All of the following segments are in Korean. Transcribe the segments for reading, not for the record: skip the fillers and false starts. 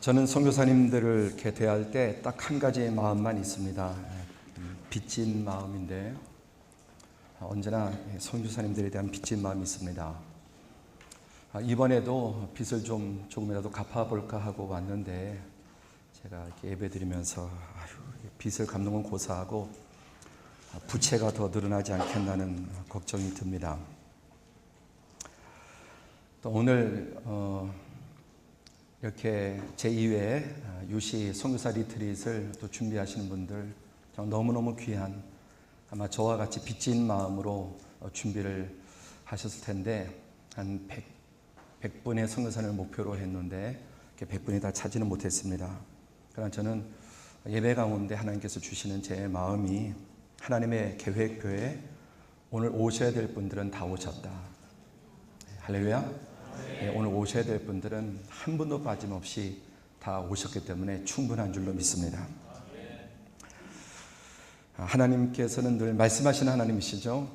저는 선교사님들을 이렇게 대할 때 딱 한 가지의 마음만 있습니다. 빚진 마음인데 언제나 선교사님들에 대한 빚진 마음이 있습니다. 이번에도 빚을 조금이라도 갚아볼까 하고 왔는데 제가 이렇게 예배드리면서 빚을 갚는 건 고사하고 부채가 더 늘어나지 않겠나는 걱정이 듭니다. 또 오늘 이렇게 제2회 유시 선교사 리트릿을 또 준비하시는 분들 너무너무 귀한, 아마 저와 같이 빚진 마음으로 준비를 하셨을 텐데 한 100분의 선교사를 목표로 했는데 100분이 다 차지는 못했습니다. 그러나 저는 예배 가운데 하나님께서 주시는 제 마음이, 하나님의 계획표에 오늘 오셔야 될 분들은 다 오셨다. 할렐루야. 오늘 오셔야 될 분들은 한 분도 빠짐없이 다 오셨기 때문에 충분한 줄로 믿습니다. 하나님께서는 늘 말씀하시는 하나님이시죠.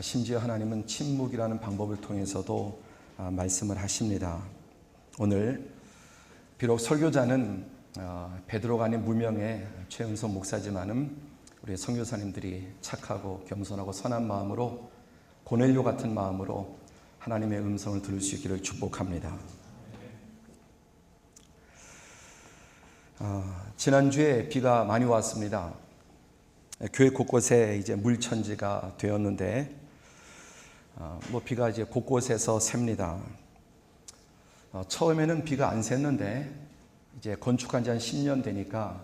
심지어 하나님은 침묵이라는 방법을 통해서도 말씀을 하십니다. 오늘 비록 설교자는 베드로가 아닌 무명의 최은선 목사지만은 우리 선교사님들이 착하고 겸손하고 선한 마음으로, 고넬료 같은 마음으로 하나님의 음성을 들을 수 있기를 축복합니다. 지난주에 비가 많이 왔습니다. 교회 곳곳에 이제 물천지가 되었는데 비가 이제 곳곳에서 셉니다. 처음에는 비가 안 샜는데 이제 건축한 지 한 10년 되니까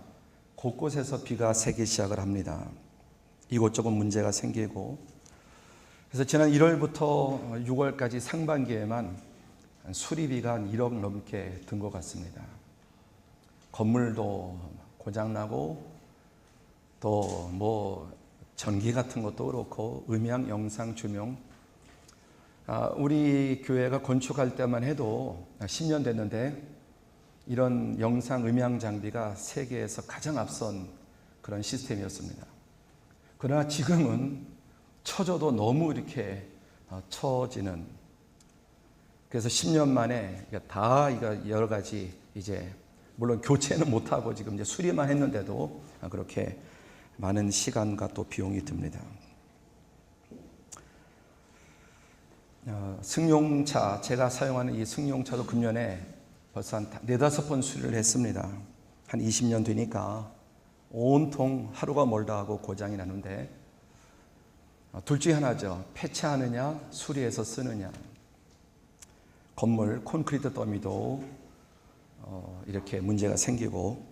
곳곳에서 비가 새기 시작을 합니다. 이곳저곳 문제가 생기고, 그래서 지난 1월부터 6월까지 상반기에만 수리비가 한 1억 넘게 든 것 같습니다. 건물도 고장나고 또 전기 같은 것도 그렇고 음향, 영상, 조명, 우리 교회가 건축할 때만 해도 10년 됐는데 이런 영상, 음향 장비가 세계에서 가장 앞선 그런 시스템이었습니다. 그러나 지금은 처져도 너무 이렇게 처지는, 그래서 10년 만에 다 여러 가지 이제 물론 교체는 못하고 지금 이제 수리만 했는데도 그렇게 많은 시간과 또 비용이 듭니다. 승용차, 제가 사용하는 이 승용차도 금년에 벌써 한 4-5번 수리를 했습니다. 한 20년 되니까 온통 하루가 멀다 하고 고장이 나는데 둘 중에 하나죠. 폐차하느냐, 수리해서 쓰느냐. 건물 콘크리트 더미도 이렇게 문제가 생기고,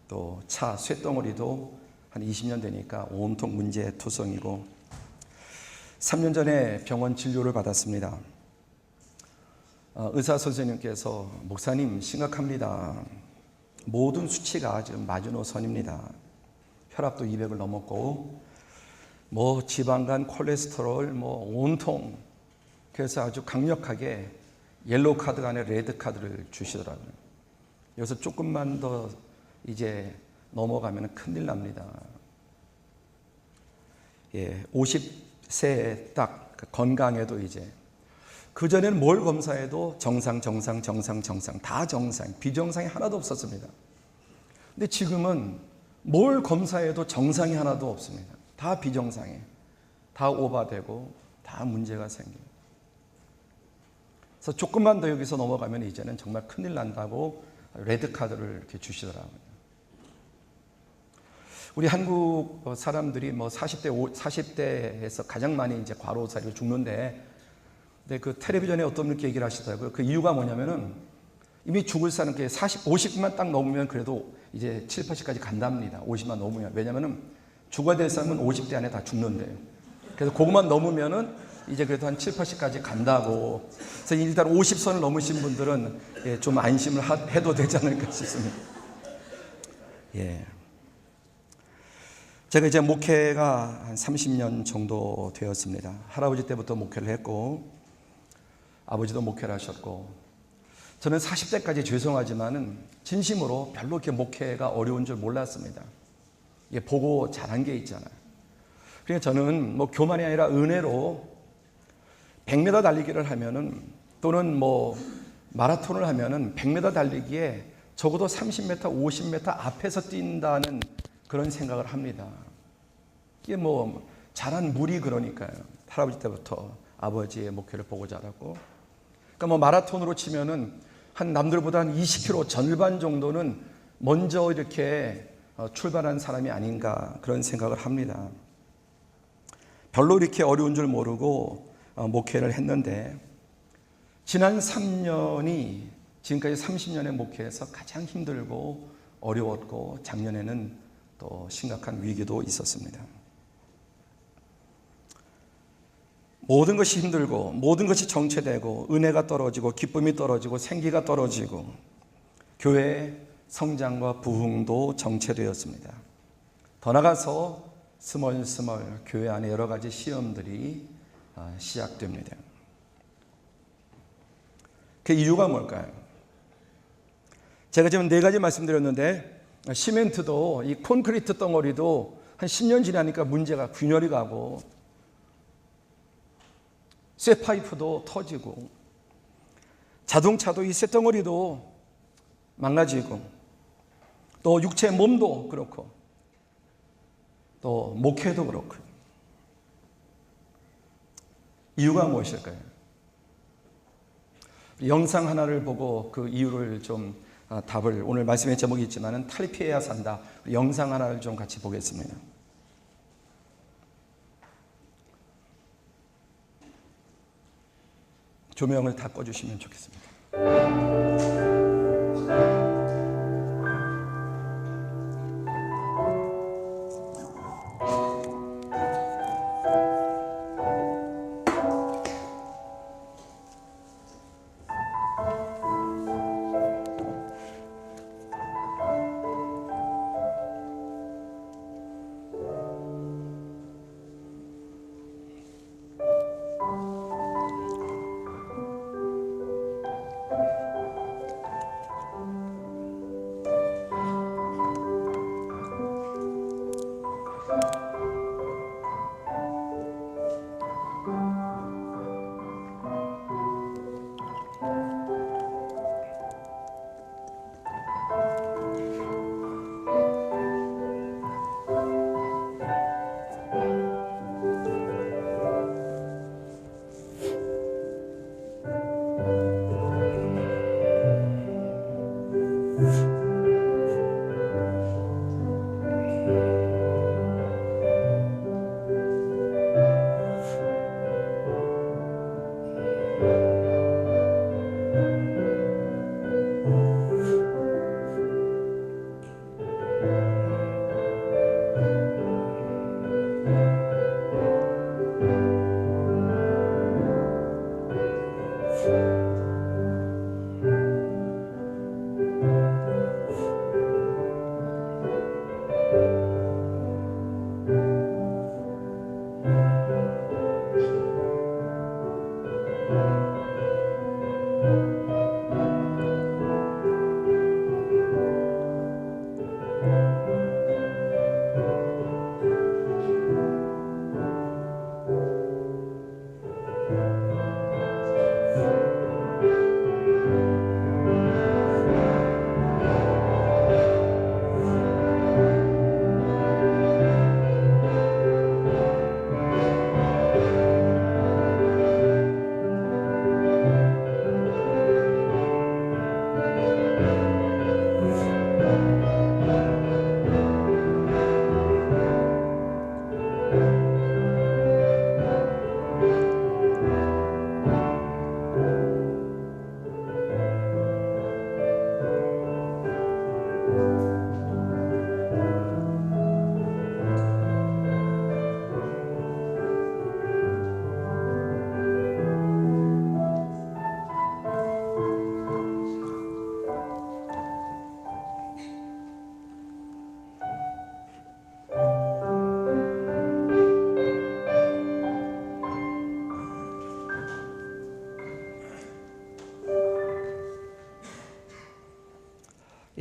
또 차 쇳덩어리도 한 20년 되니까 온통 문제투성이고, 3년 전에 병원 진료를 받았습니다. 의사 선생님께서 목사님 심각합니다. 모든 수치가 지금 마지노선입니다. 혈압도 200을 넘었고 지방간, 콜레스테롤 온통, 그래서 아주 강력하게 옐로우 카드가 아니라 레드 카드를 주시더라고요. 여기서 조금만 더 이제 넘어가면 큰일 납니다. 50세에 딱 건강해도 이제 그전에는 뭘 검사해도 정상 다 정상, 비정상이 하나도 없었습니다. 근데 지금은 뭘 검사해도 정상이 하나도 없습니다. 다 비정상해, 다 오버되고 다 문제가 생겨요. 그래서 조금만 더 여기서 넘어가면 이제는 정말 큰일 난다고 레드카드를 이렇게 주시더라고요. 우리 한국 사람들이 40대에서 가장 많이 이제 과로사로 죽는데, 근데 그 텔레비전에 어떤 분이 얘기를 하시더라고요. 그 이유가 뭐냐면은 이미 죽을 사람 50만 딱 넘으면 그래도 이제 7, 80까지 간답니다. 50만 넘으면. 왜냐면은 죽어야 될 사람은 50대 안에 다 죽는데요. 그래서 그것만 넘으면은 이제 그래도 한 7, 80까지 간다고. 그래서 일단 50선을 넘으신 분들은 좀 안심을 해도 되지 않을까 싶습니다. 제가 이제 목회가 한 30년 정도 되었습니다. 할아버지 때부터 목회를 했고, 아버지도 목회를 하셨고, 저는 40대까지 죄송하지만은 진심으로 별로 이렇게 목회가 어려운 줄 몰랐습니다. 보고 잘한 게 있잖아요. 그러니까 저는 교만이 아니라 은혜로 100m 달리기를 하면은, 또는 마라톤을 하면은 100m 달리기에 적어도 30m, 50m 앞에서 뛴다는 그런 생각을 합니다. 이게 뭐 자란 물이 그러니까요. 할아버지 때부터 아버지의 목표를 보고 자라고. 그러니까 뭐 마라톤으로 치면은 한 남들보다 한 20km 절반 정도는 먼저 이렇게 출발한 사람이 아닌가 그런 생각을 합니다. 별로 이렇게 어려운 줄 모르고 목회를 했는데 지난 3년이 지금까지 30년의 목회에서 가장 힘들고 어려웠고 작년에는 또 심각한 위기도 있었습니다. 모든 것이 힘들고 모든 것이 정체되고 은혜가 떨어지고 기쁨이 떨어지고 생기가 떨어지고 교회의 성장과 부흥도 정체되었습니다. 더 나아가서 스멀스멀 교회 안에 여러 가지 시험들이 시작됩니다. 그 이유가 뭘까요? 제가 지금 4가지 말씀드렸는데 시멘트도 이 콘크리트 덩어리도 한 10년 지나니까 문제가 균열이 가고 쇠파이프도 터지고 자동차도 이 쇠덩어리도 망가지고 또 육체의 몸도 그렇고 또 목회도 그렇고요. 이유가 무엇일까요? 영상 하나를 보고 그 이유를 좀 답을 오늘 말씀의 제목이 있지만은 탈피해야 산다. 영상 하나를 좀 같이 보겠습니다. 조명을 다 꺼주시면 좋겠습니다.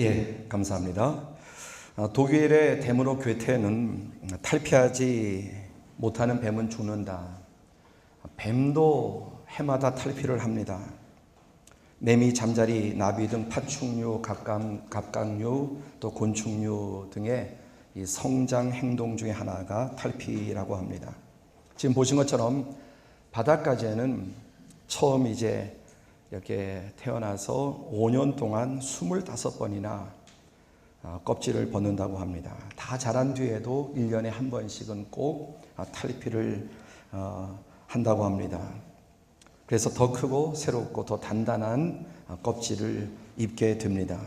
예, 감사합니다. 독일의 데므로 괴테는 탈피하지 못하는 뱀은 죽는다. 뱀도 해마다 탈피를 합니다. 매미, 잠자리, 나비 등 파충류, 갑각류, 또 곤충류 등의 이 성장 행동 중에 하나가 탈피라고 합니다. 지금 보신 것처럼 바닷가재는 처음 이제 이렇게 태어나서 5년 동안 25번이나 껍질을 벗는다고 합니다. 다 자란 뒤에도 1년에 한 번씩은 꼭 탈피를 한다고 합니다. 그래서 더 크고 새롭고 더 단단한 껍질을 입게 됩니다.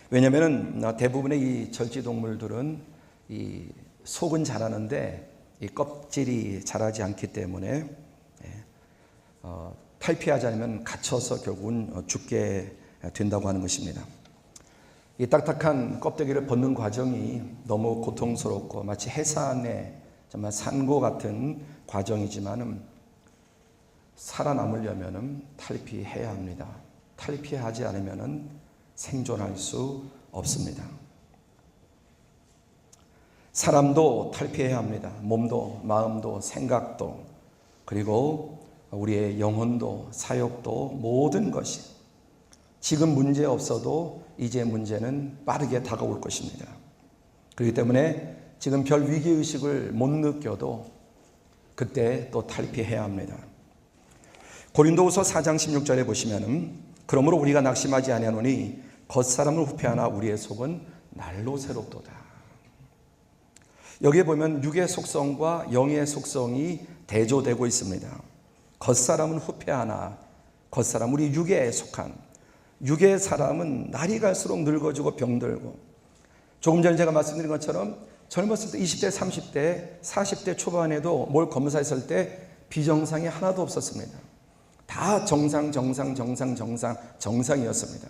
왜냐하면 대부분의 이 절지동물들은 이 속은 자라는데 이 껍질이 자라지 않기 때문에 탈피하지 않으면 갇혀서 결국은 죽게 된다고 하는 것입니다. 이 딱딱한 껍데기를 벗는 과정이 너무 고통스럽고 마치 해산의 정말 산고 같은 과정이지만은 살아남으려면 탈피해야 합니다. 탈피하지 않으면 생존할 수 없습니다. 사람도 탈피해야 합니다. 몸도, 마음도, 생각도, 그리고 우리의 영혼도, 사역도, 모든 것이 지금 문제 없어도 이제 문제는 빠르게 다가올 것입니다. 그렇기 때문에 지금 별 위기의식을 못 느껴도 그때 또 탈피해야 합니다. 고린도후서 4장 16절에 보시면은 그러므로 우리가 낙심하지 아니하노니 겉사람을 후패하나 우리의 속은 날로 새롭도다. 여기에 보면 육의 속성과 영의 속성이 대조되고 있습니다. 겉사람은 후패하나, 겉사람, 우리 육에 속한 육의 사람은 날이 갈수록 늙어지고 병들고, 조금 전에 제가 말씀드린 것처럼 젊었을 때 20대, 30대, 40대 초반에도 뭘 검사했을 때 비정상이 하나도 없었습니다. 다 정상이었습니다.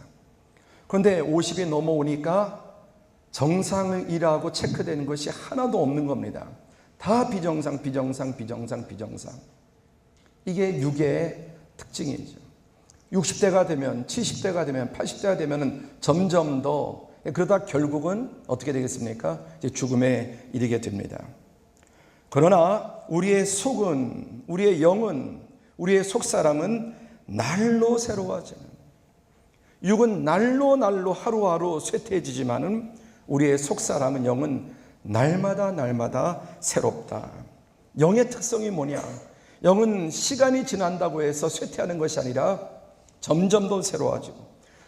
그런데 50이 넘어오니까 정상이라고 체크되는 것이 하나도 없는 겁니다. 다 비정상. 이게 육의 특징이죠. 60대가 되면, 70대가 되면, 80대가 되면 점점 더, 그러다 결국은 어떻게 되겠습니까? 이제 죽음에 이르게 됩니다. 그러나 우리의 속은, 우리의 영은, 우리의 속사람은 날로 새로워지는, 육은 날로 하루하루 쇠퇴해지지만은 우리의 속사람은, 영은 날마다 새롭다. 영의 특성이 뭐냐? 영은 시간이 지난다고 해서 쇠퇴하는 것이 아니라 점점 더 새로워지고,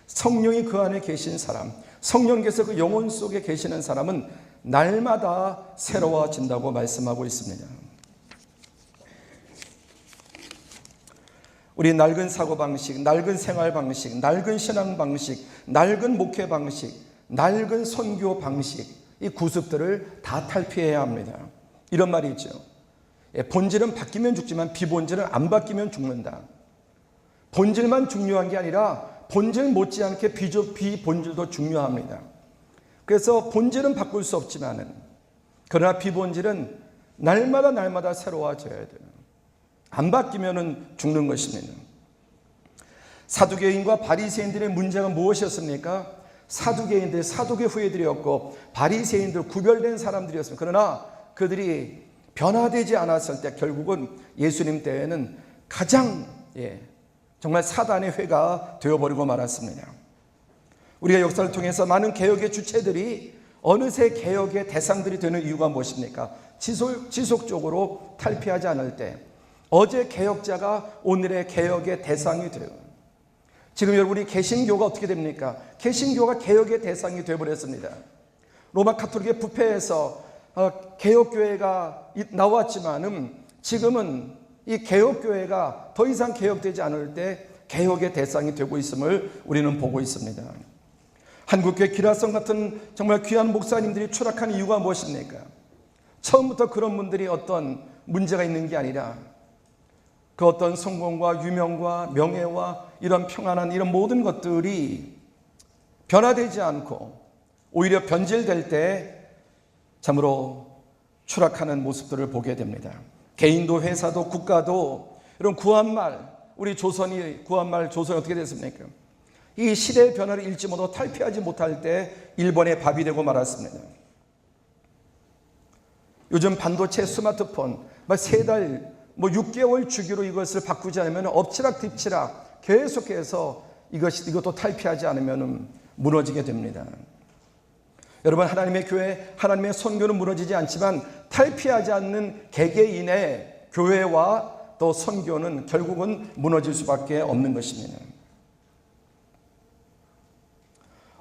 성령이 그 안에 계신 사람, 성령께서 그 영혼 속에 계시는 사람은 날마다 새로워진다고 말씀하고 있습니다. 우리 낡은 사고방식, 낡은 생활방식, 낡은 신앙방식, 낡은 목회방식, 낡은 선교 방식, 이 구습들을 다 탈피해야 합니다. 이런 말이 있죠. 본질은 바뀌면 죽지만 비본질은 안 바뀌면 죽는다. 본질만 중요한 게 아니라 본질 못지않게 비본질도 중요합니다. 그래서 본질은 바꿀 수 없지만은, 그러나 비본질은 날마다 새로워져야 돼요. 안 바뀌면은 죽는 것입니다. 사두개인과 바리새인들의 문제가 무엇이었습니까? 사두개인들, 사두개 후예들이었고 바리새인들, 구별된 사람들이었습니다. 그러나 그들이 변화되지 않았을 때 결국은 예수님 때에는 가장 정말 사단의 회가 되어버리고 말았습니다. 우리가 역사를 통해서 많은 개혁의 주체들이 어느새 개혁의 대상들이 되는 이유가 무엇입니까? 지속적으로 탈피하지 않을 때 어제 개혁자가 오늘의 개혁의 대상이 돼요. 지금 여러분이 개신교가 어떻게 됩니까? 개신교가 개혁의 대상이 되어버렸습니다. 로마 카톨릭의 부패에서 개혁교회가 나왔지만은 지금은 이 개혁교회가 더 이상 개혁되지 않을 때 개혁의 대상이 되고 있음을 우리는 보고 있습니다. 한국교회 기라성 같은 정말 귀한 목사님들이 추락한 이유가 무엇입니까? 처음부터 그런 분들이 어떤 문제가 있는 게 아니라 그 어떤 성공과 유명과 명예와 이런 평안한 이런 모든 것들이 변화되지 않고 오히려 변질될 때 참으로 추락하는 모습들을 보게 됩니다. 개인도 회사도 국가도 이런 구한말, 우리 조선이 구한말 조선이 어떻게 됐습니까? 이 시대의 변화를 읽지 못하고 탈피하지 못할 때 일본의 밥이 되고 말았습니다. 요즘 반도체, 스마트폰 막 3달 6개월 주기로 이것을 바꾸지 않으면 엎치락 뒤치락 계속해서 이것도 탈피하지 않으면 무너지게 됩니다. 여러분, 하나님의 교회, 하나님의 선교는 무너지지 않지만 탈피하지 않는 개개인의 교회와 또 선교는 결국은 무너질 수밖에 없는 것입니다.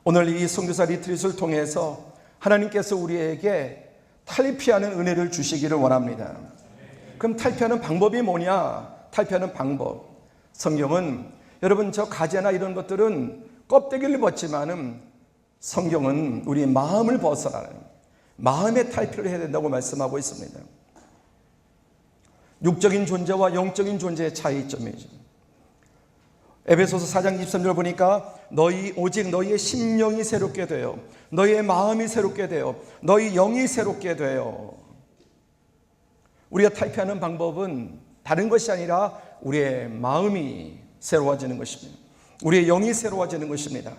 오늘 이 선교사 리트릿을 통해서 하나님께서 우리에게 탈피하는 은혜를 주시기를 원합니다. 그럼 탈피하는 방법이 뭐냐? 탈피하는 방법. 성경은 여러분, 저 가재나 이런 것들은 껍데기를 벗지만은 성경은 우리의 마음을 벗어나는 마음의 탈피를 해야 된다고 말씀하고 있습니다. 육적인 존재와 영적인 존재의 차이점이죠. 에베소서 4장 23절 보니까 오직 너희의 심령이 새롭게 되어 너희의 마음이 새롭게 되어 너희 영이 새롭게 되어. 우리가 탈피하는 방법은 다른 것이 아니라 우리의 마음이 새로워지는 것입니다. 우리의 영이 새로워지는 것입니다.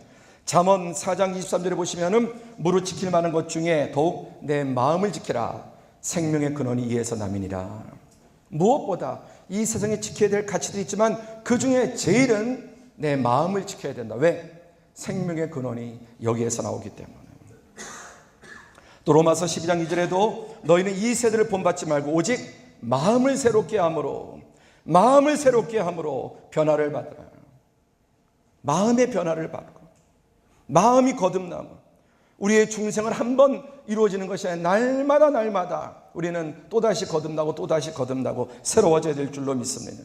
잠언 4장 23절에 보시면은 무릇 지킬 만한 것 중에 더욱 내 마음을 지키라. 생명의 근원이 이에서 남이니라. 무엇보다 이 세상에 지켜야 될 가치도 있지만 그 중에 제일은 내 마음을 지켜야 된다. 왜? 생명의 근원이 여기에서 나오기 때문에. 또 로마서 12장 2절에도 너희는 이 세대를 본받지 말고 오직 마음을 새롭게 함으로 변화를 받으라. 마음의 변화를 받고 마음이 거듭나고 우리의 중생은 한 번 이루어지는 것이 아니라 날마다 우리는 또다시 거듭나고 새로워져야 될 줄로 믿습니다.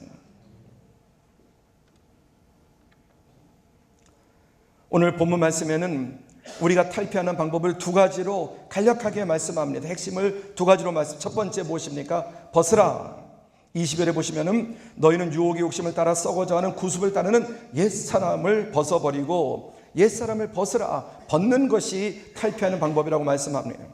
오늘 본문 말씀에는 우리가 탈피하는 방법을 두 가지로 간략하게 말씀합니다. 핵심을 두 가지로 말씀. 첫 번째 무엇입니까? 벗으라. 20절에 보시면은 너희는 유혹의 욕심을 따라 썩어져가는 구습을 따르는 옛사람을 벗어버리고 옛사람을 벗으라. 벗는 것이 탈피하는 방법이라고 말씀합니다.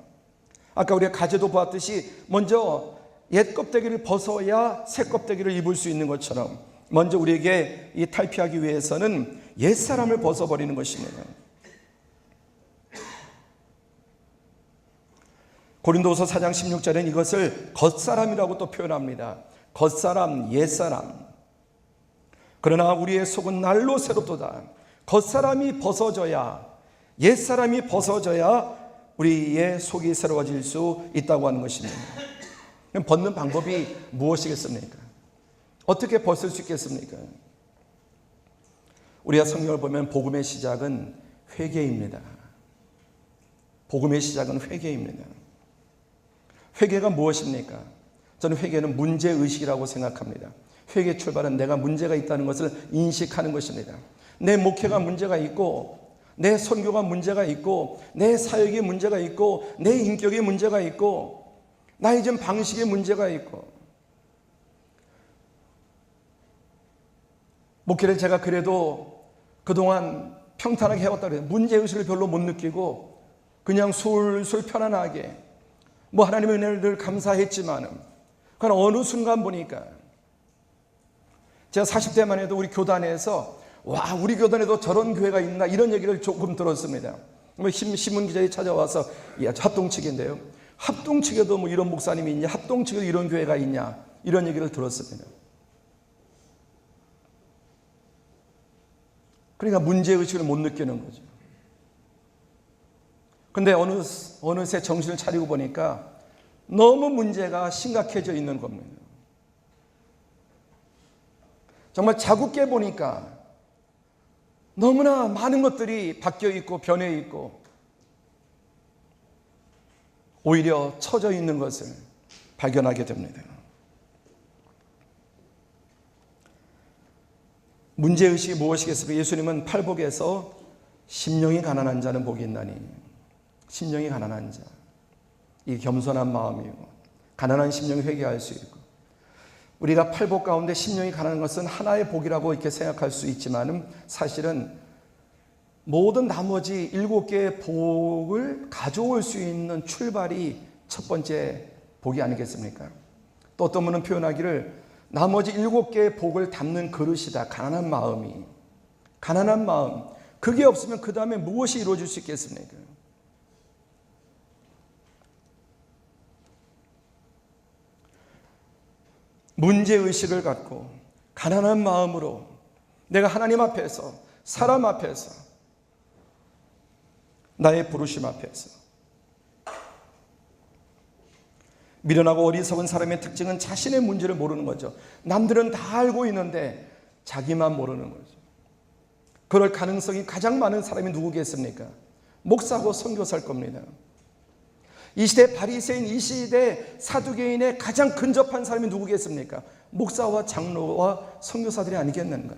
아까 우리가 가제도 보았듯이 먼저 옛 껍데기를 벗어야 새 껍데기를 입을 수 있는 것처럼 먼저 우리에게 이 탈피하기 위해서는 옛사람을 벗어버리는 것입니다. 고린도후서 4장 16절에는 이것을 겉사람이라고 또 표현합니다. 겉사람, 옛사람. 그러나 우리의 속은 날로 새롭도다. 겉사람이 벗어져야, 옛사람이 벗어져야 우리의 속이 새로워질 수 있다고 하는 것입니다. 그럼 벗는 방법이 무엇이겠습니까? 어떻게 벗을 수 있겠습니까? 우리가 성경을 보면 복음의 시작은 회개입니다. 복음의 시작은 회개입니다. 회개가 무엇입니까? 저는 회개는 문제의식이라고 생각합니다. 회개 출발은 내가 문제가 있다는 것을 인식하는 것입니다. 내 목회가 문제가 있고 내 선교가 문제가 있고 내 사역에 문제가 있고 내 인격에 문제가 있고 나의 좀 방식에 문제가 있고 목회를 제가 그래도 그동안 평탄하게 해왔다 그래요. 문제의식을 별로 못 느끼고 그냥 술술 편안하게 하나님의 은혜를 늘 감사했지만은 그러나 어느 순간 보니까 제가 40대만 해도 우리 교단에서 와, 우리 교단에도 저런 교회가 있나 이런 얘기를 조금 들었습니다. 신문 기자들이 찾아와서 야, 합동 측인데요. 합동 측에도 이런 목사님이 있냐, 합동 측에도 이런 교회가 있냐 이런 얘기를 들었습니다. 그러니까 문제의식을 못 느끼는 거죠. 근데 어느새 정신을 차리고 보니까 너무 문제가 심각해져 있는 겁니다. 정말 자국게 보니까 너무나 많은 것들이 바뀌어 있고 변해 있고 오히려 처져 있는 것을 발견하게 됩니다. 문제의식이 무엇이겠습니까? 예수님은 팔복에서 심령이 가난한 자는 복이 있나니, 심령이 가난한 자, 이 겸손한 마음이고 가난한 심령이 회개할 수 있고, 우리가 팔복 가운데 심령이 가난한 것은 하나의 복이라고 이렇게 생각할 수 있지만 사실은 모든 나머지 7개의 복을 가져올 수 있는 출발이 첫 번째 복이 아니겠습니까? 또 어떤 분은 표현하기를 나머지 7개의 복을 담는 그릇이다. 가난한 마음이. 가난한 마음. 그게 없으면 그 다음에 무엇이 이루어질 수 있겠습니까? 문제의식을 갖고 가난한 마음으로 내가 하나님 앞에서, 사람 앞에서, 나의 부르심 앞에서. 미련하고 어리석은 사람의 특징은 자신의 문제를 모르는 거죠. 남들은 다 알고 있는데 자기만 모르는 거죠. 그럴 가능성이 가장 많은 사람이 누구겠습니까? 목사고 선교사일 겁니다. 이 시대 바리새인, 이 시대 사두개인의 가장 근접한 사람이 누구겠습니까? 목사와 장로와 선교사들이 아니겠는가?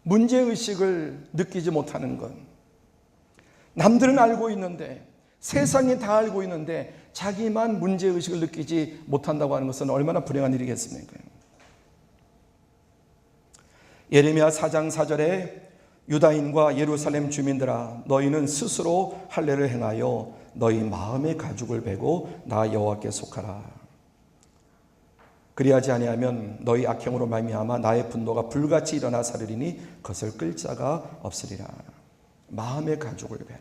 문제의식을 느끼지 못하는 것. 남들은 알고 있는데, 세상이 다 알고 있는데 자기만 문제의식을 느끼지 못한다고 하는 것은 얼마나 불행한 일이겠습니까? 예레미야 4장 4절에 유다인과 예루살렘 주민들아, 너희는 스스로 할례를 행하여 너희 마음의 가죽을 베고 나 여호와께 속하라. 그리하지 아니하면 너희 악행으로 말미암아 나의 분노가 불같이 일어나 사르리니 그것을 끌 자가 없으리라. 마음의 가죽을 베라.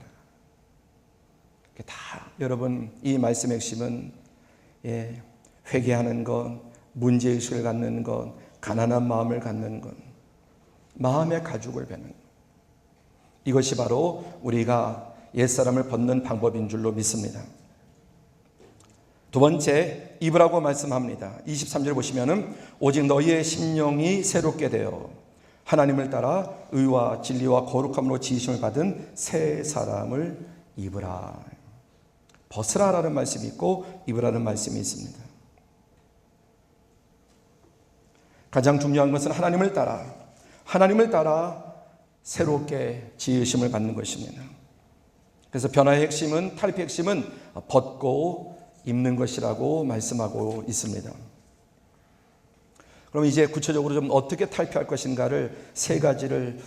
다 여러분, 이 말씀의 핵심은 회개하는 것, 문제의식을 갖는 것, 가난한 마음을 갖는 것, 마음의 가죽을 베는 것. 이것이 바로 우리가 옛사람을 벗는 방법인 줄로 믿습니다. 두 번째, 입으라고 말씀합니다. 23절 보시면은 오직 너희의 심령이 새롭게 되어 하나님을 따라 의와 진리와 거룩함으로 지으심을 받은 새 사람을 입으라. 벗으라라는 말씀이 있고 입으라는 말씀이 있습니다. 가장 중요한 것은 하나님을 따라 새롭게 지으심을 받는 것입니다. 그래서 변화의 핵심은, 탈피의 핵심은 벗고 입는 것이라고 말씀하고 있습니다. 그럼 이제 구체적으로 좀 어떻게 탈피할 것인가를 세 가지를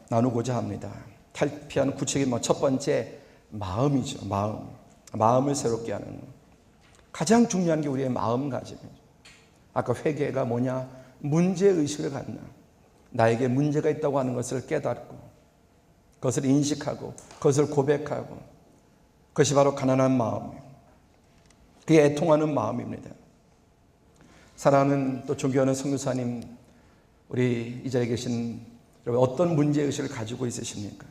나누고자 합니다. 탈피하는 구체적인 첫 번째, 마음이죠. 마음을 새롭게 하는 것. 가장 중요한 게 우리의 마음가짐이죠. 아까 회개가 뭐냐? 문제의식을 갖나. 나에게 문제가 있다고 하는 것을 깨닫고, 그것을 인식하고, 그것을 고백하고, 그것이 바로 가난한 마음이에요. 그게 애통하는 마음입니다. 사랑하는 또 존경하는 선교사님, 우리 이 자리에 계신 여러분, 어떤 문제의식을 가지고 있으십니까?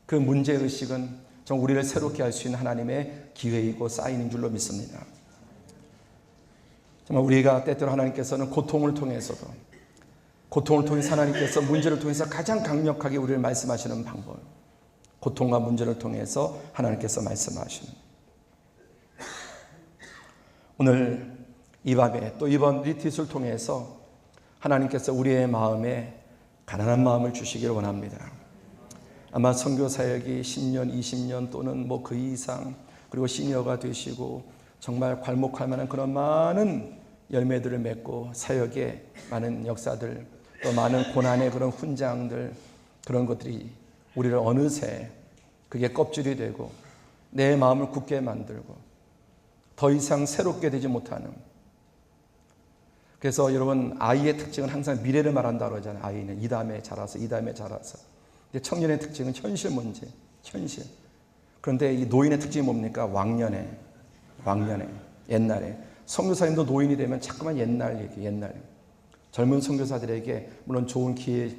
그 문제의식은 정말 우리를 새롭게 할 수 있는 하나님의 기회이고 사인인 줄로 믿습니다. 정말 우리가 때때로 하나님께서는 고통을 통해서 하나님께서 문제를 통해서 가장 강력하게 우리를 말씀하시는 방법, 고통과 문제를 통해서 하나님께서 말씀하시는, 오늘 이 밤에 또 이번 리트릿을 통해서 하나님께서 우리의 마음에 가난한 마음을 주시기를 원합니다. 아마 선교 사역이 10년, 20년 또는 그 이상, 그리고 시니어가 되시고 정말 괄목할 만한 그런 많은 열매들을 맺고 사역의 많은 역사들, 또 많은 고난의 그런 훈장들, 그런 것들이 우리를 어느새 그게 껍질이 되고 내 마음을 굳게 만들고 더 이상 새롭게 되지 못하는. 그래서 여러분, 아이의 특징은 항상 미래를 말한다고 하잖아요. 아이는 이 다음에 자라서. 근데 청년의 특징은 현실 문제, 현실. 그런데 이 노인의 특징이 뭡니까? 왕년에, 옛날에. 선교사님도 노인이 되면 자꾸만 옛날. 젊은 선교사들에게 물론 좋은 기회,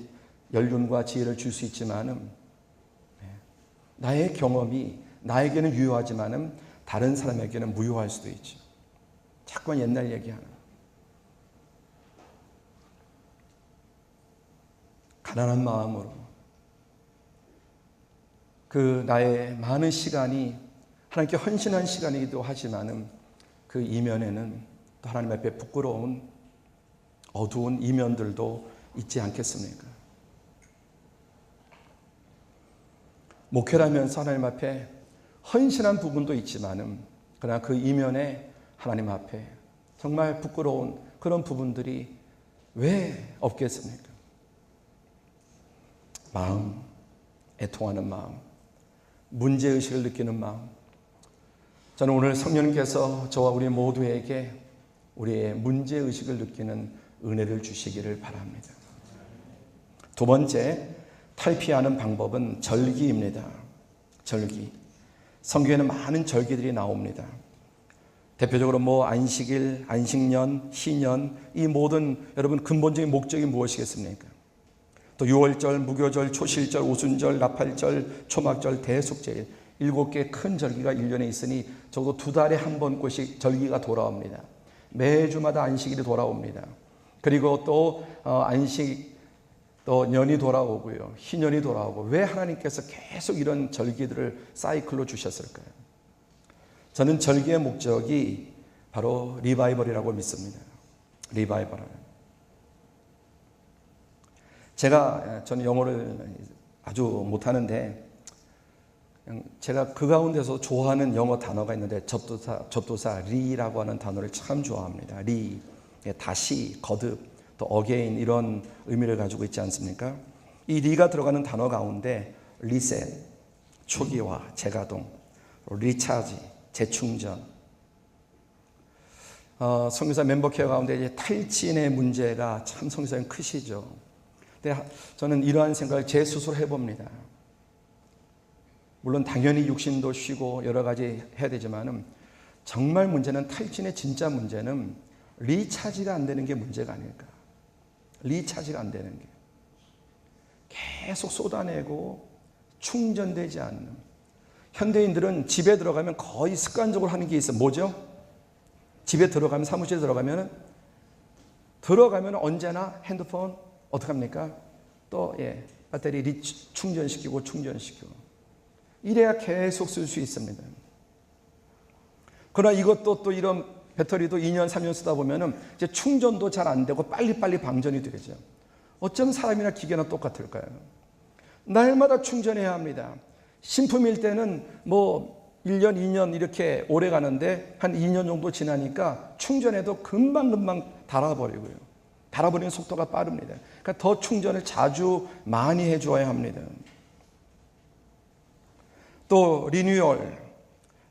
연륜과 지혜를 줄 수 있지만은, 나의 경험이 나에게는 유효하지만은 다른 사람에게는 무효할 수도 있죠. 자꾸만 옛날 얘기하는. 가난한 마음으로 그 나의 많은 시간이 하나님께 헌신한 시간이기도 하지만은 그 이면에는 또 하나님 앞에 부끄러운 어두운 이면들도 있지 않겠습니까? 목회라면서 하나님 앞에 헌신한 부분도 있지만은 그러나 그 이면에 하나님 앞에 정말 부끄러운 그런 부분들이 왜 없겠습니까? 마음, 애통하는 마음, 문제의식을 느끼는 마음. 저는 오늘 성령님께서 저와 우리 모두에게 우리의 문제의식을 느끼는 은혜를 주시기를 바랍니다. 두 번째, 탈피하는 방법은 절기입니다. 절기. 성경에는 많은 절기들이 나옵니다. 대표적으로 뭐 안식일, 안식년, 희년, 이 모든 여러분 근본적인 목적이 무엇이겠습니까? 또 유월절, 무교절, 초실절, 오순절, 나팔절, 초막절, 대속제일 7개의 큰 절기가 1년에 있으니 적어도 2달에 한 번꼴씩 절기가 돌아옵니다. 매주마다 안식일이 돌아옵니다. 그리고 또 안식 또 년이 돌아오고요. 희년이 돌아오고 왜 하나님께서 계속 이런 절기들을 사이클로 주셨을까요? 저는 절기의 목적이 바로 리바이벌이라고 믿습니다. 리바이벌. 저는 영어를 아주 못하는데 제가 그 가운데서 좋아하는 영어 단어가 있는데 접두사 리라고 하는 단어를 참 좋아합니다. 리, 다시, 거듭, 또 어게인 이런 의미를 가지고 있지 않습니까? 이 리가 들어가는 단어 가운데 리셋, 초기화, 재가동, 리차지, 재충전. 선교사 멤버 케어 가운데 이제 탈진의 문제가 참 선교사님 크시죠. 근데 저는 이러한 생각을 제 스스로 해봅니다. 물론 당연히 육신도 쉬고 여러 가지 해야 되지만은 정말 문제는 탈진의 진짜 문제는 리차지가 안 되는 게 문제가 아닐까. 리차지가 안 되는 게. 계속 쏟아내고 충전되지 않는. 현대인들은 집에 들어가면 거의 습관적으로 하는 게 있어요. 뭐죠? 집에 들어가면, 사무실에 들어가면 언제나 핸드폰 어떡합니까? 또 배터리 충전시키고 이래야 계속 쓸 수 있습니다. 그러나 이것도 또 이런 배터리도 2년 3년 쓰다 보면은 이제 충전도 잘 안 되고 빨리빨리 방전이 되죠. 어쩜 사람이나 기계나 똑같을까요? 날마다 충전해야 합니다. 신품일 때는 뭐 1년, 2년 이렇게 오래 가는데 한 2년 정도 지나니까 충전해도 금방 닳아버리고요. 닳아버리는 속도가 빠릅니다. 그러니까 더 충전을 자주 많이 해줘야 합니다. 또 리뉴얼,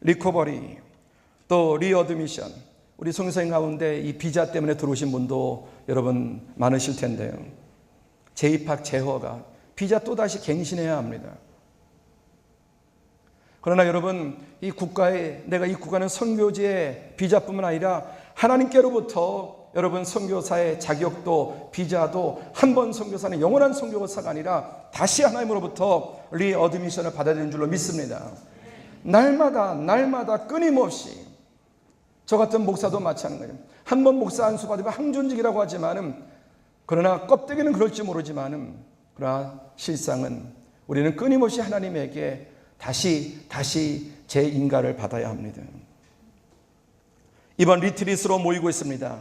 리커버리, 또 리어드미션. 우리 선교사님 가운데 이 비자 때문에 들어오신 분도 여러분 많으실 텐데요. 재입학, 재허가 비자 또다시 갱신해야 합니다. 그러나 여러분 내가 이 국가는 선교지의 비자뿐만 아니라 하나님께로부터 여러분 선교사의 자격도 비자도 한 번 선교사는 영원한 선교사가 아니라 다시 하나님으로부터 리어드미션을 받아야 되는 줄로 믿습니다. 날마다 끊임없이 저 같은 목사도 마찬가지예요. 한 번 목사 안수 받으면 항존직이라고 하지만은 그러나 껍데기는 그럴지 모르지만은 그러나 실상은 우리는 끊임없이 하나님에게 다시 제 인가를 받아야 합니다. 이번 리트릿으로 모이고 있습니다.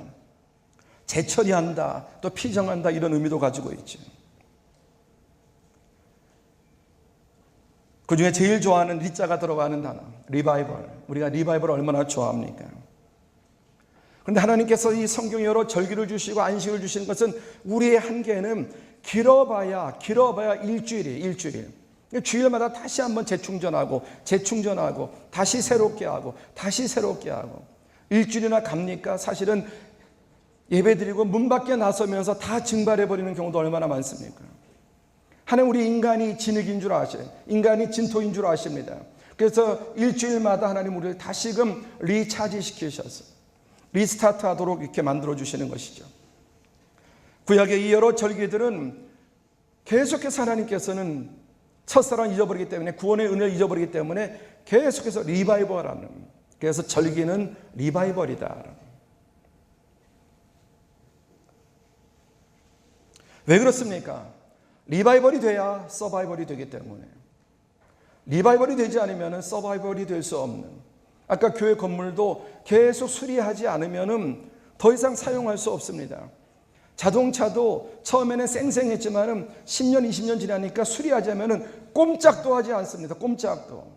재처리한다, 또 피정한다 이런 의미도 가지고 있죠. 그 중에 제일 좋아하는 리자가 들어가는 단어, 리바이벌. 우리가 리바이벌을 얼마나 좋아합니까? 그런데 하나님께서 이 성경 여러 절기를 주시고 안식을 주시는 것은 우리의 한계는 길어봐야 일주일. 주일마다 다시 한번 재충전하고 다시 새롭게 하고 일주일이나 갑니까? 사실은 예배드리고 문 밖에 나서면서 다 증발해버리는 경우도 얼마나 많습니까? 하나님 우리 인간이 진흙인 줄 아셔요. 인간이 진토인 줄 아십니다. 그래서 일주일마다 하나님 우리를 다시금 리차지 시키셔서 리스타트 하도록 이렇게 만들어 주시는 것이죠. 구약의 이 여러 절기들은 계속해서 하나님께서는 첫사랑 잊어버리기 때문에 구원의 은혜를 잊어버리기 때문에 계속해서 리바이벌하는, 그래서 절기는 리바이벌이다. 왜 그렇습니까? 리바이벌이 돼야 서바이벌이 되기 때문에. 리바이벌이 되지 않으면 서바이벌이 될 수 없는, 아까 교회 건물도 계속 수리하지 않으면 더 이상 사용할 수 없습니다. 자동차도 처음에는 쌩쌩했지만 10년 20년 지나니까 수리하자면 꼼짝도 하지 않습니다. 꼼짝도.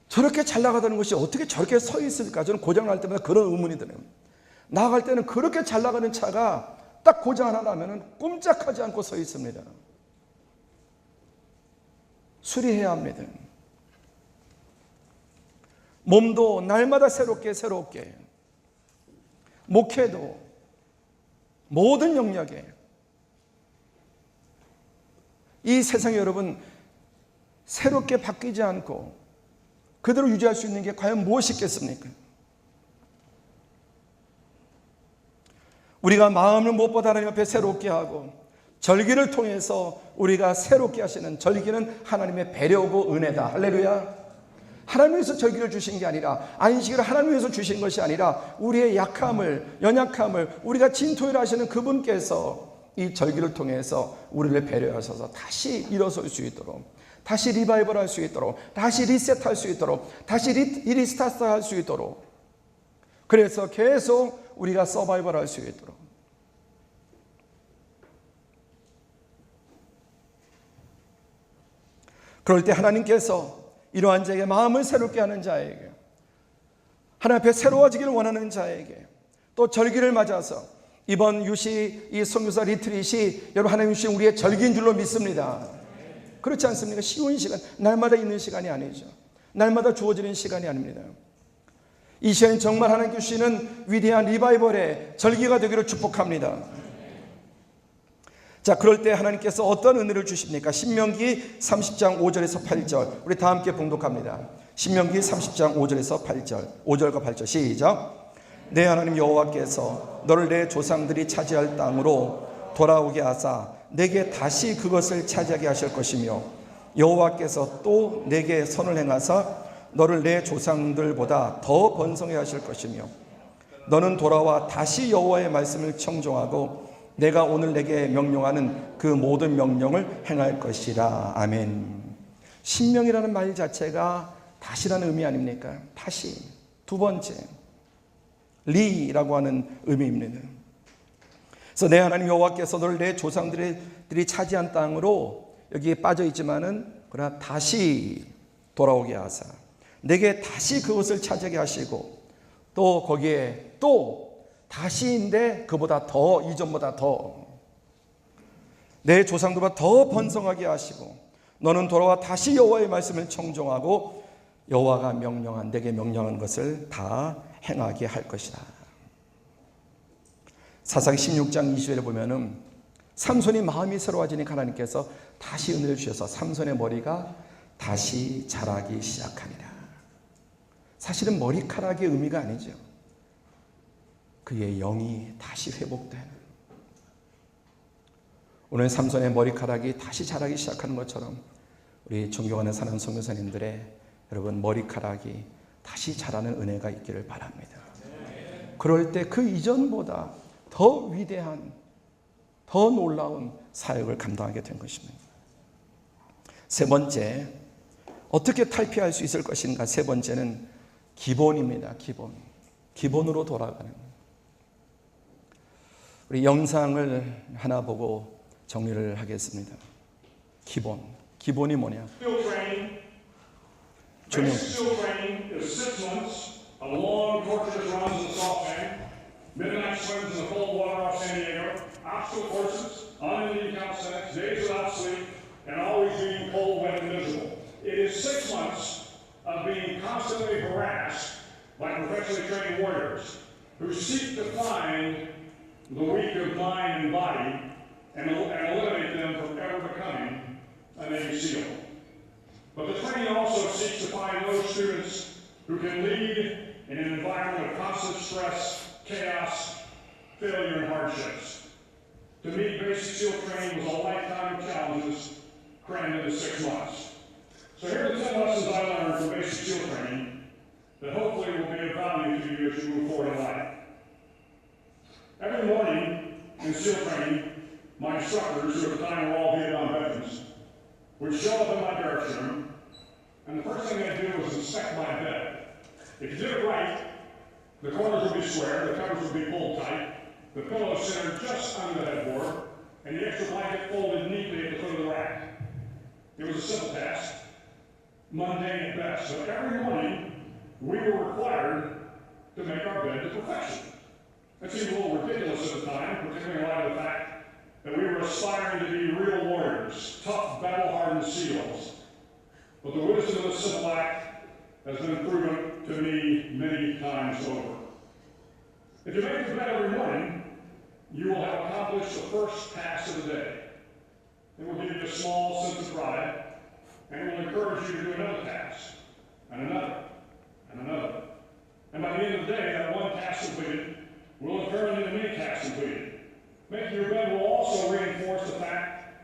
저렇게 잘 나가다는 것이 어떻게 저렇게 서 있을까? 저는 고장날 때마다 그런 의문이 드네요. 나갈 때는 그렇게 잘 나가는 차가 딱 고장 하나 나면 꼼짝하지 않고 서 있습니다. 수리해야 합니다. 몸도 날마다 새롭게 목회도 모든 영역에 이 세상에 여러분 새롭게 바뀌지 않고 그대로 유지할 수 있는 게 과연 무엇이 있겠습니까? 우리가 마음을 무엇보다 하나님 앞에 새롭게 하고 절기를 통해서 우리가 새롭게 하시는 절기는 하나님의 배려고 은혜다. 할렐루야. 하나님께서 절기를 주신 게 아니라, 안식일을 하나님께서 주신 것이 아니라 우리의 약함을, 연약함을 우리가 진토를 하시는 그분께서 이 절기를 통해서 우리를 배려하셔서 다시 일어설 수 있도록, 다시 리바이벌 할 수 있도록, 다시 리셋할 수 있도록, 다시 리스타트 할 수 있도록, 그래서 계속 우리가 서바이벌 할 수 있도록. 그럴 때 하나님께서 이러한 자에게, 마음을 새롭게 하는 자에게, 하나님 앞에 새로워지기를 원하는 자에게, 또 절기를 맞아서 이번 유시 이 선교사 리트릿이 여러분 하나님 주신 우리의 절기인 줄로 믿습니다. 그렇지 않습니까? 쉬운 시간, 날마다 있는 시간이 아니죠. 날마다 주어지는 시간이 아닙니다. 이 시간이 정말 하나님 주시는 위대한 리바이벌의 절기가 되기를 축복합니다. 자, 그럴 때 하나님께서 어떤 은혜를 주십니까? 신명기 30장 5절에서 8절 우리 다 함께 봉독합니다. 신명기 30장 5절에서 8절, 5절과 8절 시작. 내 하나님 여호와께서 너를 내 조상들이 차지할 땅으로 돌아오게 하사 내게 다시 그것을 차지하게 하실 것이며, 여호와께서 또 내게 선을 행하사 너를 내 조상들보다 더 번성해 하실 것이며, 너는 돌아와 다시 여호와의 말씀을 청종하고 내가 오늘 내게 명령하는 그 모든 명령을 행할 것이라. 아멘. 신명이라는 말 자체가 다시라는 의미 아닙니까? 다시, 두 번째, 리라고 하는 의미입니다. 그래서 내 하나님 여호와께서 너를 내 조상들이 차지한 땅으로, 여기에 빠져 있지만은 그러나 다시 돌아오게 하사 내게 다시 그것을 차지하게 하시고, 또 거기에 또 다시인데 그보다 더, 이전보다 더 내 조상들보다 더 번성하게 하시고, 너는 돌아와 다시 여호와의 말씀을 청종하고 여호와가 명령한, 내게 명령한 것을 다 행하게 할 것이다. 사사기 16장 20절에 보면은 삼손이 마음이 새로워지니까 하나님께서 다시 은혜를 주셔서 삼손의 머리가 다시 자라기 시작하니라. 사실은 머리카락의 의미가 아니죠. 그의 영이 다시 회복되는, 오늘 삼손의 머리카락이 다시 자라기 시작하는 것처럼 우리 존경하는 사랑하는 선교사님들의 여러분 머리카락이 다시 자라는 은혜가 있기를 바랍니다. 그럴 때 그 이전보다 더 위대한, 더 놀라운 사역을 감당하게 된 것입니다. 세 번째, 어떻게 탈피할 수 있을 것인가? 세 번째는 기본입니다. 기본으로 돌아가는. 우리 영상을 하나 보고 정리를 하겠습니다. 기본이 뭐냐? 조명. Midnight swims in the cold water off San Diego, obstacle courses, unending calisthenics, days without sleep, and always being cold, wet, and miserable. It is 6 months of being constantly harassed by professionally trained warriors who seek to find the weak of mind and body and eliminate them from ever becoming a Navy SEAL. But the training also seeks to find those students who can lead in an environment of constant stress, chaos, failure, and hardships. To me, basic SEAL training was a lifetime of challenges crammed into 6 months. So here are the 10 lessons I learned from basic SEAL training that hopefully will be of value to you as you move forward in life. Every morning in SEAL training, my instructors, who at the time were all Vietnam veterans, would show up in my barracks room, and the first thing they'd do was inspect my bed. If you did it right, the corners would be square, the covers would be pulled tight, the pillow centered just under the headboard, and the extra blanket folded neatly at the foot of the rack. It was a simple task, mundane at best, but every morning we were required to make our bed to perfection. That seemed a little ridiculous at the time, particularly in light of the fact that we were aspiring to be real warriors, tough, battle-hardened SEALs. But the wisdom of this simple act has been proven to me many times over. If you make your bed every morning, you will have accomplished the first task of the day. It will give you a small sense of pride, and it will encourage you to do another task. and another, and another. And by the end of the day, that one task completed will have turned into many tasks completed. Making your bed will also reinforce the fact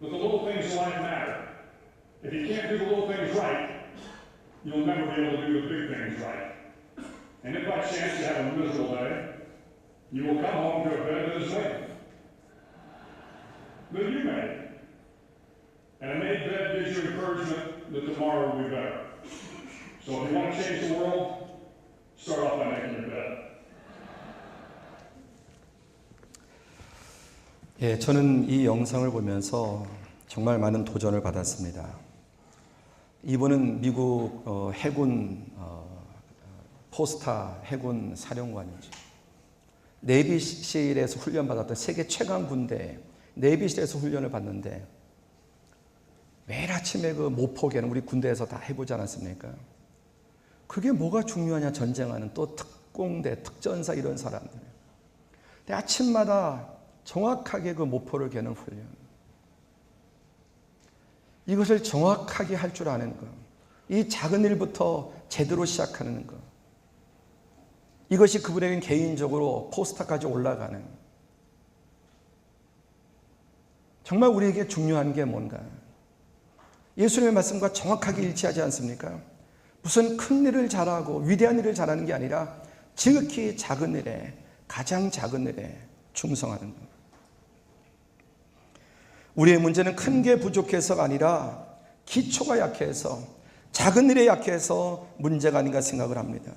that the little things in life matter. If you can't do the little things right, you'll never be able to do the big things right. And if by chance you have a miserable day, you will come home to a bed that is made. That you made. And a made bed gives you encouragement that tomorrow will be better. So if you want to change the world, start off by making your bed. 예, 저는 이 영상을 보면서 정말 많은 도전을 받았습니다. 이분은 미국 해군 포스타 해군 사령관이죠. 네비실에서 훈련받았던 세계 최강 군대 네비실에서 훈련을 받는데 매일 아침에 그 모포계는 우리 군대에서 다 해보지 않았습니까? 그게 뭐가 중요하냐, 전쟁하는 또 특공대, 특전사 이런 사람들. 근데 아침마다 정확하게 그 모포를 겨는 훈련. 이것을 정확하게 할 줄 아는 것. 이 작은 일부터 제대로 시작하는 것. 이것이 그분에겐 개인적으로 포스터까지 올라가는. 정말 우리에게 중요한 게 뭔가. 예수님의 말씀과 정확하게 일치하지 않습니까? 무슨 큰 일을 잘하고 위대한 일을 잘하는 게 아니라 지극히 작은 일에, 가장 작은 일에 충성하는 것. 우리의 문제는 큰 게 부족해서가 아니라 기초가 약해서, 작은 일에 약해서 문제가 아닌가 생각을 합니다.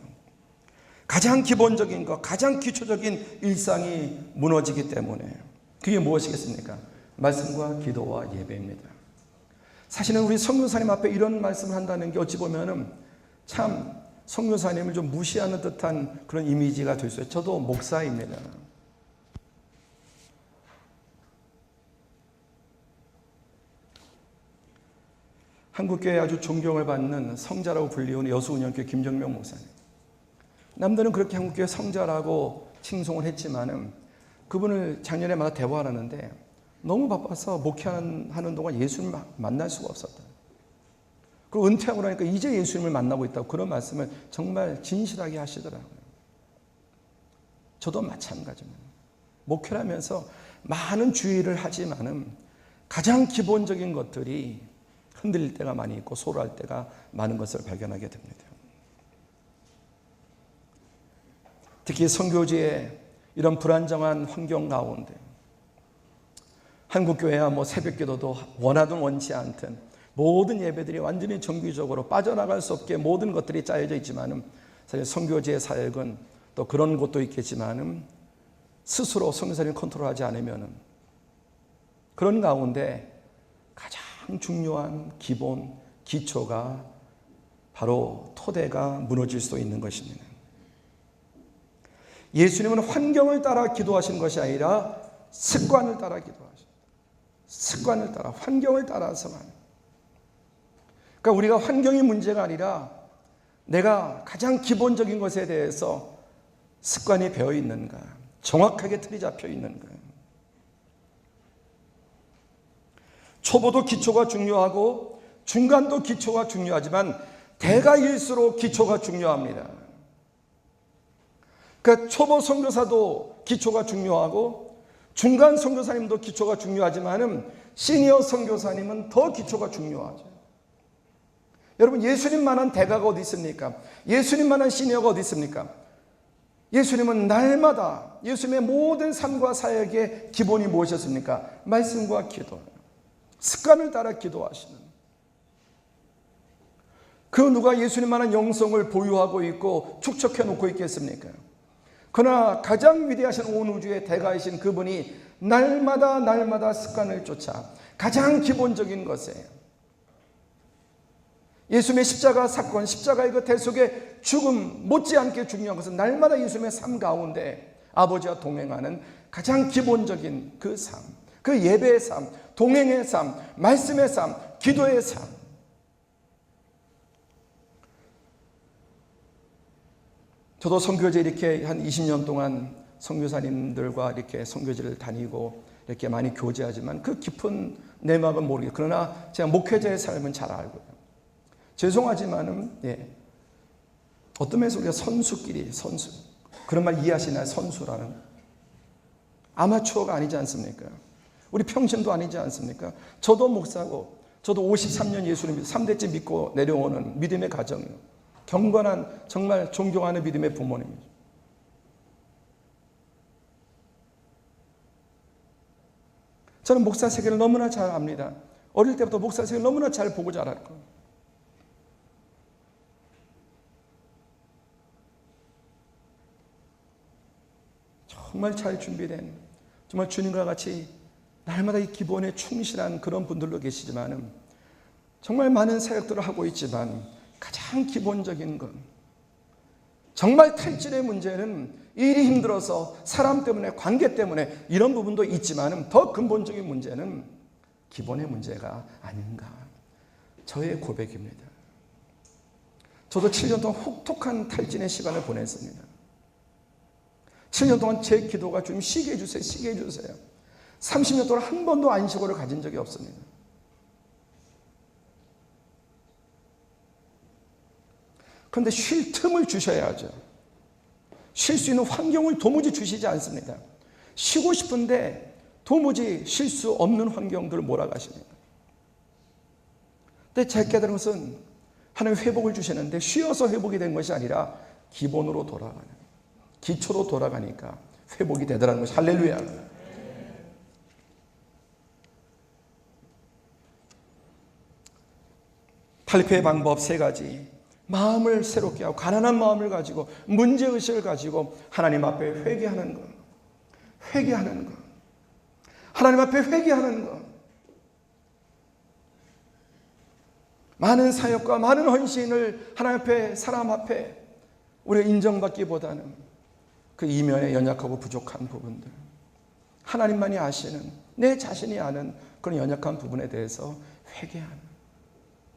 가장 기본적인 것, 가장 기초적인 일상이 무너지기 때문에. 그게 무엇이겠습니까? 말씀과 기도와 예배입니다. 사실은 우리 선교사님 앞에 이런 말씀을 한다는 게 어찌 보면은 참 선교사님을 좀 무시하는 듯한 그런 이미지가 될 수 있어요. 저도 목사입니다. 한국교회에 아주 존경을 받는 성자라고 불리우는 여수운영교회 김정명 목사님. 남들은 그렇게 한국교회 성자라고 칭송을 했지만은 그분을 작년에마다 대화를 하는데 너무 바빠서 목회하는 동안 예수님을 만날 수가 없었다. 그리고 은퇴하고 나니까 이제 예수님을 만나고 있다고 그런 말씀을 정말 진실하게 하시더라고요. 저도 마찬가지입니다. 목회를 하면서 많은 주의를 하지만은 가장 기본적인 것들이 흔들릴 때가 많이 있고 소홀할 때가 많은 것을 발견하게 됩니다. 특히 선교지의 이런 불안정한 환경 가운데 한국교회야 뭐 새벽기도도 원하든 원치 않든 모든 예배들이 완전히 정기적으로 빠져나갈 수 없게 모든 것들이 짜여져 있지만은 사실 선교지의 사역은 또 그런 곳도 있겠지만은 스스로 선교사를 컨트롤하지 않으면은 그런 가운데 가장 중요한 기본 기초가 바로 토대가 무너질 수 있는 것입니다. 예수님은 환경을 따라 기도하신 것이 아니라 습관을 따라 기도하십니다. 습관을 따라, 환경을 따라서만. 그러니까 우리가 환경이 문제가 아니라 내가 가장 기본적인 것에 대해서 습관이 배어 있는가, 정확하게 틀이 잡혀 있는가. 초보도 기초가 중요하고 중간도 기초가 중요하지만 대가일수록 기초가 중요합니다. 그러니까 초보 선교사도 기초가 중요하고 중간 선교사님도 기초가 중요하지만은 시니어 선교사님은 더 기초가 중요하죠. 여러분, 예수님만한 대가가 어디 있습니까? 예수님만한 시니어가 어디 있습니까? 예수님은 날마다 예수님의 모든 삶과 사역의 기본이 무엇이었습니까? 말씀과 기도. 습관을 따라 기도하시는. 그 누가 예수님만한 영성을 보유하고 있고 축적해 놓고 있겠습니까? 그러나 가장 위대하신 온 우주의 대가이신 그분이 날마다 습관을 쫓아 가장 기본적인 것에 예수님의 십자가 사건, 십자가의 그 대속의 죽음 못지않게 중요한 것은 날마다 예수님의 삶 가운데 아버지와 동행하는 가장 기본적인 그 삶, 그 예배의 삶, 동행의 삶, 말씀의 삶, 기도의 삶. 저도 선교제 이렇게 한 20년 동안 선교사님들과 이렇게 선교지를 다니고 이렇게 많이 교제하지만 그 깊은 내막은 모르겠어요. 그러나 제가 목회자의 삶은 잘 알고요. 죄송하지만은 어떤 면에서 우리가 선수끼리 그런 말 이해하시나요? 선수라는 아마추어가 아니지 않습니까? 우리 평신도 아니지 않습니까? 저도 목사고 저도 53년 예수님 3대째 믿고 내려오는 믿음의 가정이요. 경건한 정말 존경하는 믿음의 부모님이죠. 저는 목사 세계를 너무나 잘 압니다. 어릴 때부터 목사 세계를 너무나 잘 보고 자랐고 정말 잘 준비된 정말 주님과 같이 날마다 이 기본에 충실한 그런 분들도 계시지만 정말 많은 사역들을 하고 있지만 가장 기본적인 건 정말 탈진의 문제는 일이 힘들어서 사람 때문에 관계 때문에 이런 부분도 있지만 더 근본적인 문제는 기본의 문제가 아닌가 저의 고백입니다. 저도 7년 동안 혹독한 탈진의 시간을 보냈습니다. 7년 동안 제 기도가 주님 쉬게 해주세요. 쉬게 해주세요. 30년 동안 한 번도 안식월을 가진 적이 없습니다. 그런데 쉴 틈을 주셔야죠. 쉴 수 있는 환경을 도무지 주시지 않습니다. 쉬고 싶은데 도무지 쉴 수 없는 환경들을 몰아가십니다. 근데 제가 깨달은 것은 하나님 회복을 주시는데 쉬어서 회복이 된 것이 아니라 기본으로 돌아가는 기초로 돌아가니까 회복이 되더라는 것이 할렐루야. 탈피의 방법 3가지. 마음을 새롭게 하고 가난한 마음을 가지고 문제의식을 가지고 하나님 앞에 회개하는 것. 회개하는 것. 하나님 앞에 회개하는 것. 많은 사역과 많은 헌신을 하나님 앞에 사람 앞에 우리가 인정받기보다는 그 이면에 연약하고 부족한 부분들 하나님만이 아시는 내 자신이 아는 그런 연약한 부분에 대해서 회개하는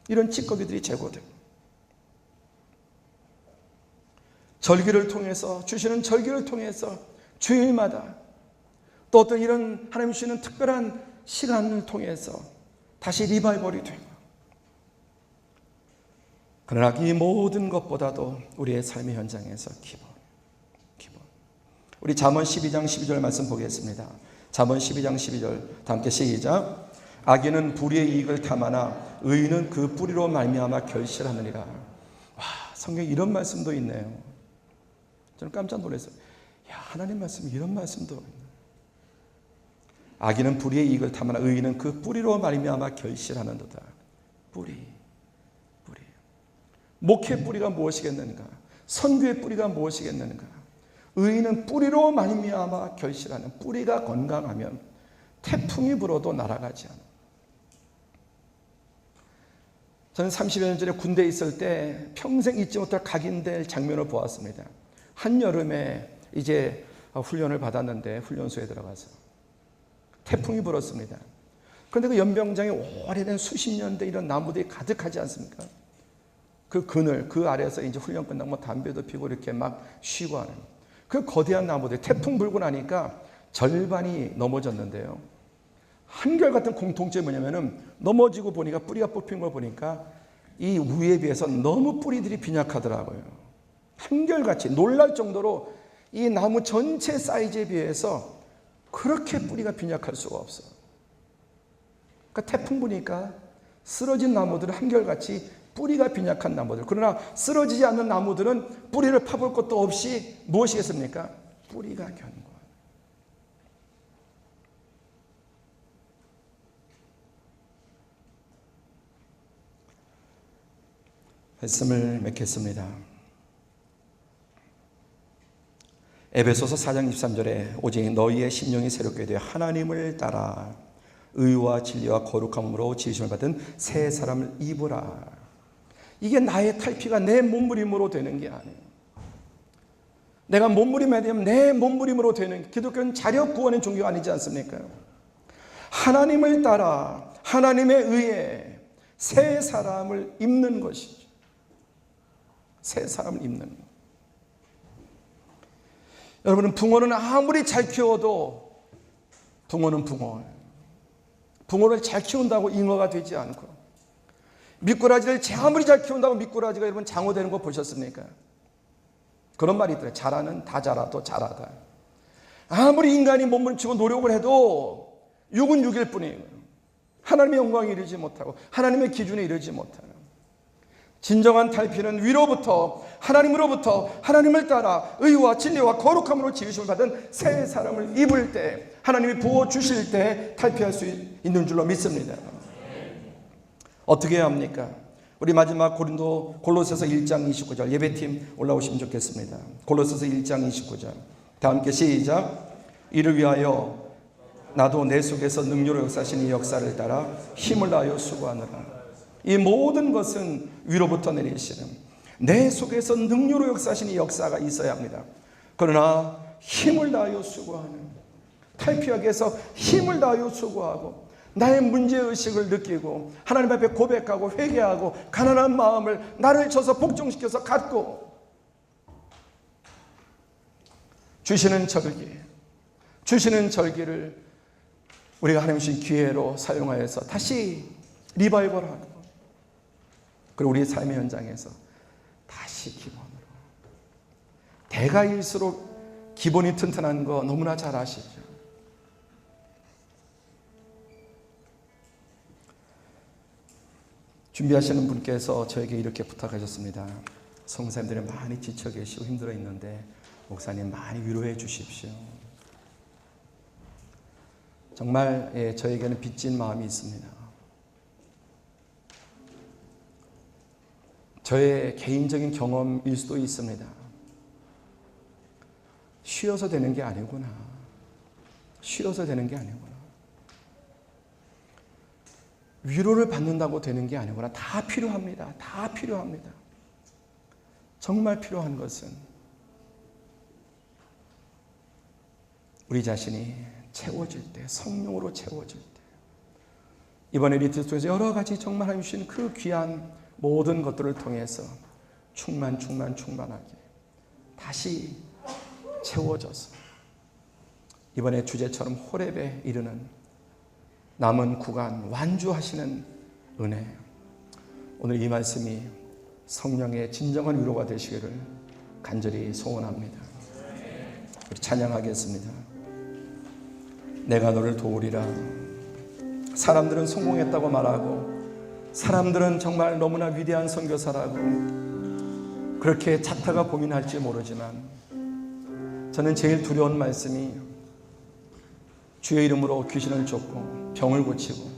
이런 찌꺼기들이 제거되고 절기를 통해서 주시는 절기를 통해서 주일마다 또 어떤 이런 하나님 주시는 특별한 시간을 통해서 다시 리바이벌이 되고 그러나 이 모든 것보다도 우리의 삶의 현장에서 기본 우리 잠언 12장 12절 말씀 보겠습니다. 잠언 12장 12절 다 함께 시작. 악인은 불의의 이익을 탐하나 의인은 그 뿌리로 말미암아 결실하느니라. 와, 성경에 이런 말씀도 있네요. 저는 깜짝 놀랐어요. 야, 하나님 말씀에 이런 말씀도 있네. 악인은 불의의 이익을 탐하나 의인은 그 뿌리로 말미암아 결실하는도다. 뿌리. 목회의 뿌리가 무엇이겠는가? 선교의 뿌리가 무엇이겠는가? 의인은 뿌리로 말미암아 결실하는 뿌리가 건강하면 태풍이 불어도 날아가지 않아. 저는 30여 년 전에 군대에 있을 때 평생 잊지 못할 각인될 장면을 보았습니다. 한여름에 이제 훈련을 받았는데 훈련소에 들어가서 태풍이 불었습니다. 그런데 그 연병장에 오래된 수십 년 된 이런 나무들이 가득하지 않습니까? 그 그늘, 그 아래에서 이제 훈련 끝나고 뭐 담배도 피고 이렇게 막 쉬고 하는 그 거대한 나무들, 태풍 불고 나니까 절반이 넘어졌는데요. 한결같은 공통점이 뭐냐면은 넘어지고 보니까 뿌리가 뽑힌 걸 보니까 이 위에 비해서 너무 뿌리들이 빈약하더라고요. 한결같이 놀랄 정도로 이 나무 전체 사이즈에 비해서 그렇게 뿌리가 빈약할 수가 없어요. 그러니까 태풍 부니까 쓰러진 나무들은 한결같이 뿌리가 빈약한 나무들. 그러나 쓰러지지 않는 나무들은 뿌리를 파볼 것도 없이 무엇이겠습니까? 뿌리가 견고한. 말씀을 맺겠습니다. 에베소서 4장 23절에 오직 너희의 심령이 새롭게 되어 하나님을 따라 의와 진리와 거룩함으로 지으심을 받은 새 사람을 입으라. 이게 나의 탈피가 내 몸부림으로 되는 게 아니에요. 내가 몸부림해야 되면 내 몸부림으로 되는, 기독교는 자력 구원의 종교가 아니지 않습니까? 하나님을 따라 하나님에 의해 새 사람을 입는 것이죠. 새 사람을 입는 것. 여러분은 붕어는 아무리 잘 키워도 붕어는 붕어를 잘 키운다고 잉어가 되지 않고 미꾸라지를 아무리 잘 키운다고 미꾸라지가 여러분 장어되는 거 보셨습니까? 그런 말이 있더라고요. 자라는 다 자라도 자라다. 아무리 인간이 몸을 치고 노력을 해도 육은 육일 뿐이에요. 하나님의 영광에 이르지 못하고 하나님의 기준에 이르지 못하는, 진정한 탈피는 위로부터 하나님으로부터 하나님을 따라 의와 진리와 거룩함으로 지으심을 받은 새 사람을 입을 때, 하나님이 부어주실 때 탈피할 수 있는 줄로 믿습니다. 어떻게 해야 합니까? 우리 마지막 골로새서 1장 29절, 예배팀 올라오시면 좋겠습니다. 골로새서 1장 29절 다 함께 시작. 이를 위하여 나도 내 속에서 능력으로 역사하신 이 역사를 따라 힘을 다하여 수고하느라. 이 모든 것은 위로부터 내리시는, 내 속에서 능력으로 역사하신 이 역사가 있어야 합니다. 그러나 힘을 다하여 수고하는, 탈피하기 위해서 힘을 다하여 수고하고 나의 문제의식을 느끼고 하나님 앞에 고백하고 회개하고 가난한 마음을 나를 쳐서 복종시켜서 갖고 주시는 절기를 우리가 하나님 주신 기회로 사용하여서 다시 리바이벌하고, 그리고 우리의 삶의 현장에서 다시 기본으로, 대가일수록 기본이 튼튼한 거 너무나 잘 아시죠? 준비하시는 분께서 저에게 이렇게 부탁하셨습니다. 성사님들이 많이 지쳐 계시고 힘들어 있는데 목사님 많이 위로해 주십시오. 정말 저에게는 빚진 마음이 있습니다. 저의 개인적인 경험일 수도 있습니다. 쉬어서 되는 게 아니구나. 쉬어서 되는 게 아니구나. 위로를 받는다고 되는 게 아니구나. 다 필요합니다. 다 필요합니다. 정말 필요한 것은 우리 자신이 채워질 때, 성령으로 채워질 때, 이번에 리트리트 속에서 여러 가지 정말 하나님 주신 그 귀한 모든 것들을 통해서 충만하게 다시 채워져서 이번에 주제처럼 호렙에 이르는 남은 구간 완주하시는 은혜, 오늘 이 말씀이 성령의 진정한 위로가 되시기를 간절히 소원합니다. 우리 찬양하겠습니다. 내가 너를 도우리라. 사람들은 성공했다고 말하고, 사람들은 정말 너무나 위대한 선교사라고 그렇게 자타가 고민할지 모르지만, 저는 제일 두려운 말씀이 주의 이름으로 귀신을 쫓고 병을 고치고,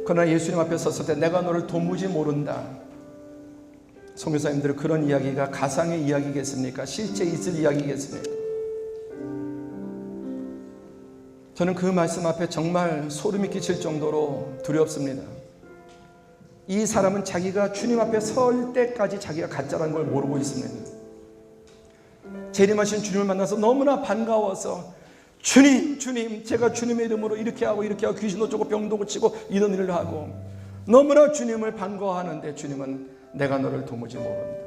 그러나 예수님 앞에 섰을 때 내가 너를 도무지 모른다. 선교사님들은 그런 이야기가 가상의 이야기겠습니까? 실제 있을 이야기겠습니까? 저는 그 말씀 앞에 정말 소름이 끼칠 정도로 두렵습니다. 이 사람은 자기가 주님 앞에 설 때까지 자기가 가짜라는 걸 모르고 있습니다. 재림하신 주님을 만나서 너무나 반가워서 주님, 제가 주님의 이름으로 이렇게 하고 귀신도 쫓고 병도 고치고 이런 일을 하고 너무나 주님을 반가워하는데, 주님은 내가 너를 도무지 모른다.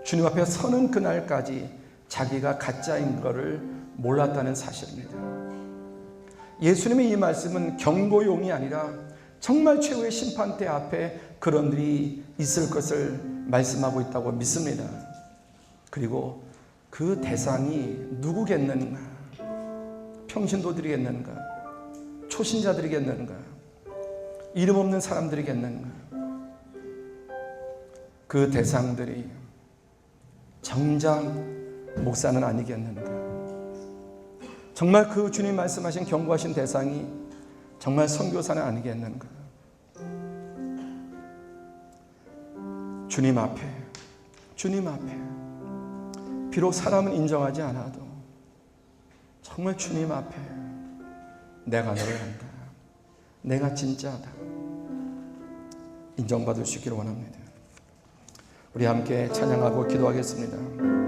주님 앞에 서는 그날까지 자기가 가짜인 것을 몰랐다는 사실입니다. 예수님의 이 말씀은 경고용이 아니라 정말 최후의 심판대 앞에 그런 일이 있을 것을 말씀하고 있다고 믿습니다. 그리고 그 대상이 누구겠는가? 평신도들이겠는가? 초신자들이겠는가? 이름 없는 사람들이겠는가? 그 대상들이 정작 목사는 아니겠는가? 정말 그 주님 말씀하신 경고하신 대상이 정말 선교사는 아니겠는가? 주님 앞에 비록 사람은 인정하지 않아도 정말 주님 앞에 내가 너를 한다, 내가 진짜다 인정받을 수 있기를 원합니다. 우리 함께 찬양하고 기도하겠습니다.